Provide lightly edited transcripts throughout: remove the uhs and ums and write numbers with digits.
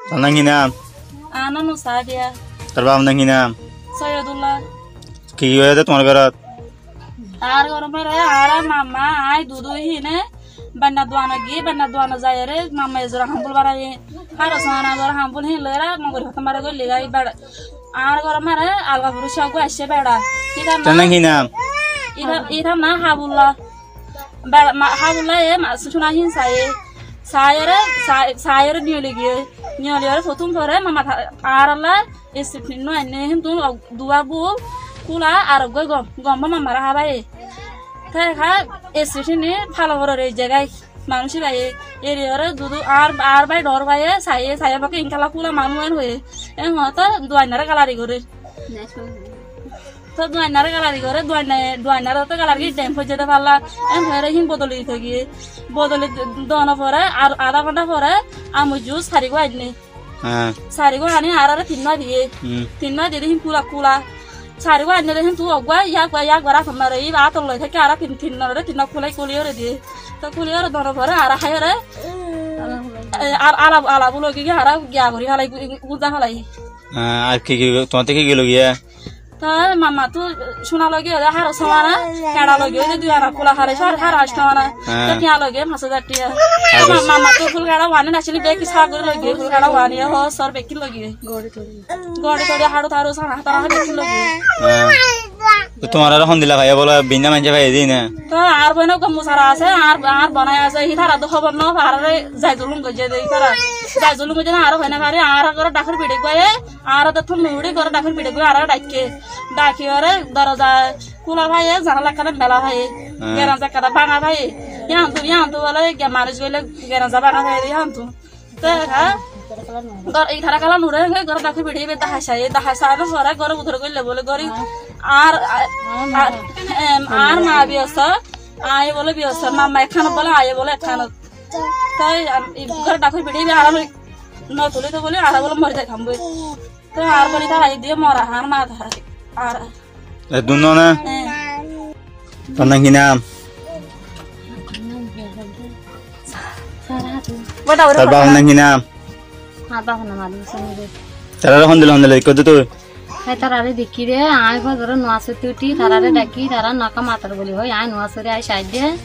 Tanang hinam. Ana Nusadia. Terbang nang hinam. Sayadullah. Ki hoye tomar garat. Ar gor mere ara mama ai dudu hine banna duana zaire mama ezra hambul barai har sana gor hambul hin lera mongor tomare go legai bad ar gor mere alga purusha go ashe beda Tanang hinam. ida na habulla bad ma habulla e ma suna hin sayere niole fotum pore mama arala esipino ene hin tu dua bu kula ar go gom mama mara habai তাই খা এসিটিনি ভালো করে জায়গায় মানুষই ভাই এরিয়ারে দুদু আর ভাই ডর ভাই সাইয়ে পাকে ইনকালা কুলা মানুষ হয়ে এম হতো দুয়াইনারে গালারি করে তো দুয়াইনারে গালারি করে দুয়াইনারে তো গালারি ড্যাম হয়ে যেতে পারলা এম হয়ে হিন বদলি দিতে গিয়ে বদলি দন পরে আর আধা ঘন্টা পরে আমি জুস সারিগো আইনি সারিগো আনি আর তিননা দিয়ে হিন কুলা Sariwa ane deh tu agwa ya bara samara i atol loy thake ara tin kulai kuliore di to kuliore dono bara ara hayore ala bulo gi ara gya gori halai guda halai ar ki tonte ki gelo giya ta mama tu shuna logi ada haro samana kada logi de du ara kula hare har ashtana to kya logi masa datiya mama tu kul kada wani nasili be ki sagor logi kul kada wani ho sor be ki logi gori haro taro sana tara be ki logi তো তোমার আর হন দিলা ভাইয়া বলো বিনা মানজে ভাই দিই না তো আর বনে কম মুসারা আছে আর বানায় আছে হিতারা তো খবর ন পারে যাই জুলুম গজে দেই তারা যাই জুলুম গজে আর হয় না পারে আর করে ডাকর বিড়ে গয়ে আর তো থুম মুড়ি করে ডাকর বিড়ে গয়ে আর ডাকি আরে দরজা কুলা ভাই জানালা কানে মেলা ভাই গেরাজা কাদা ভাঙা ভাই ইয়ান তো বলে গে মানুষ গলে গেরাজা ভাঙা ভাই ইয়ান তো হ্যাঁ এই ধারা কালা নুরে ঘর ডাকর বিড়ে বে দাহাসা না পরে ঘর উধর গলে বলে গরি আর মা বিয়স আয় বলে বিয়স মামা এখানে বলে আয় বলে এখানে তাই ঘর ডাকর বিড়ে বে আর ন তুলে তো বলে আর বলে মরে যাই খামবে তো আর বলি তার আই দিয়ে মরা আর মা ধারা আর দুনো না Tanang hinam. Terbang nang hinam. Apa kena malu sendiri. Tarar hondel ikut tu. Hai tarare dekhi re, ay ko zara nuasa tuti tarare daki tarar naka matar boli ho, ay nuasa re ay shayde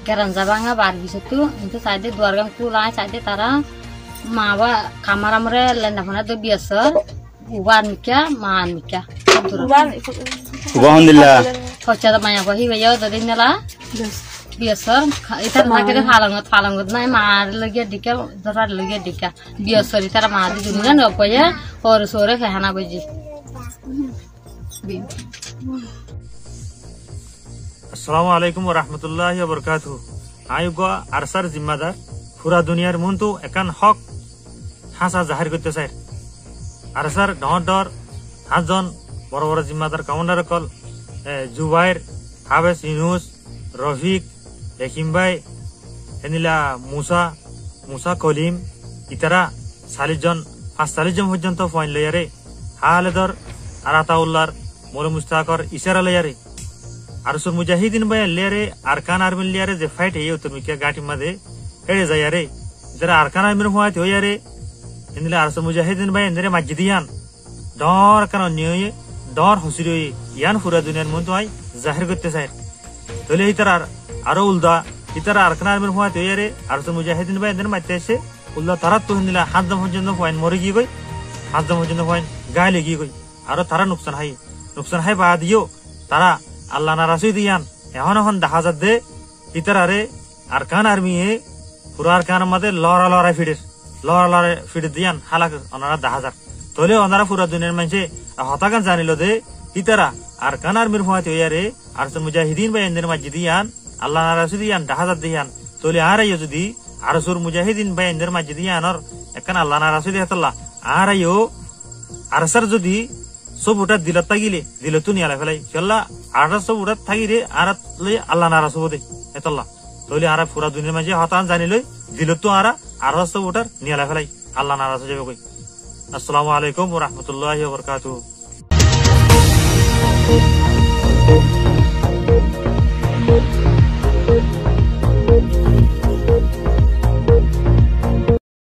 garan zabanga bar bisetu, itu shayde duargam kula ay shayde tara mawa kamar amre lenda mana tu biasa, uban mikya, maan mikya. Ubah hondela. Hoca ta maya ko hi beyo tadi nela. Biasa, itar nakere falangot na maar lagi dikal, darar lagi dikal. Biasa itar maar di dunia no apa ya, or sore kehana beji. Assalamualaikum warahmatullahi wabarakatuh. Ayo gua arsar zimadar, pura dunia muntu ekan hok hasa zahir করতে চাই। Archer ডর হাজন বড় বড় জিম্মাদার কাউন্ডার call Jubair হাবেস Yunus Rafiq রহিম ভাই এনিলা মুসা কলিম ইতারা 40 জন 45 জন পর্যন্ত point লয়ারে হালেদর আরাতাউল্লাহর মোল মুস্তাকর ইশারা লয়ারে আরসুল মুজাহিদিন ভাই লেরে আরকান আর্মি লিয়ারে যে ফাইট এই উত্তরমিকা গাটি মাঝে হেড়ে যায়ারে যারা আরকান আর্মির হওয়াতে হইয়ারে এনিলা আরসুল মুজাহিদিন ভাই এনরে মাজিদিয়ান ডর কারণ নিয়ে ডর হুসিরে ইয়ান পুরা দুনিয়ার মধ্যে আই জাহির করতে চায় তাহলে ইতারা আরো উল্দা ইতারা আরকান আর্মির হওয়াতে হইয়ারে আরসুল মুজাহিদিন ভাই এনরে মাইতে এসে উল্দা তারা তো এনিলা হাজম পর্যন্ত পয়েন্ট মরে গিয়ে গই হাজম পর্যন্ত পয়েন্ট গায়ে লেগে গই আরো তারা নুকসান হাই বাদিও তারা আল্লাহ নারাজই দিয়ান এখন দেখা যাচ্ছে ইতারারে আরকান আর্মি পুরা আরকান মধ্যে লড়াই ফিরে দিয়ান হালাক ওনারা 10,000 তোলে ওনারা পুরা দুনিয়ার মানুষে হতাকান জানিল দে ইতারা আরকান আর্মির হওয়াতে হইয়ারে আরসুল মুজাহিদিন বা এদের মাঝে দিয়ান আল্লাহ নারাজই দিয়ান 10,000 দিয়ান তোলে আর আইও যদি আরসুল মুজাহিদিন বা এদের মাঝে দিয়ানর এখন আল্লাহ নারাজই দিয়াতল্লাহ আর আইও আরসার যদি সব ওটা দিলত তাগিলে দিলতো নিয়ালা ফেলাই চল্লা আর সব ওটা থাকিরে আর লই আল্লাহ নারাজ হবো দে এতল্লা তইলে আর পুরা দুনিয়ার মাঝে হতান জানি লই দিলতো আর সব ওটার নিয়ালা ফেলাই আল্লাহ নারাজ হয়ে যাবে কই। আসসালামু আলাইকুম ওয়া রাহমাতুল্লাহি ওয়া বারাকাতুহু।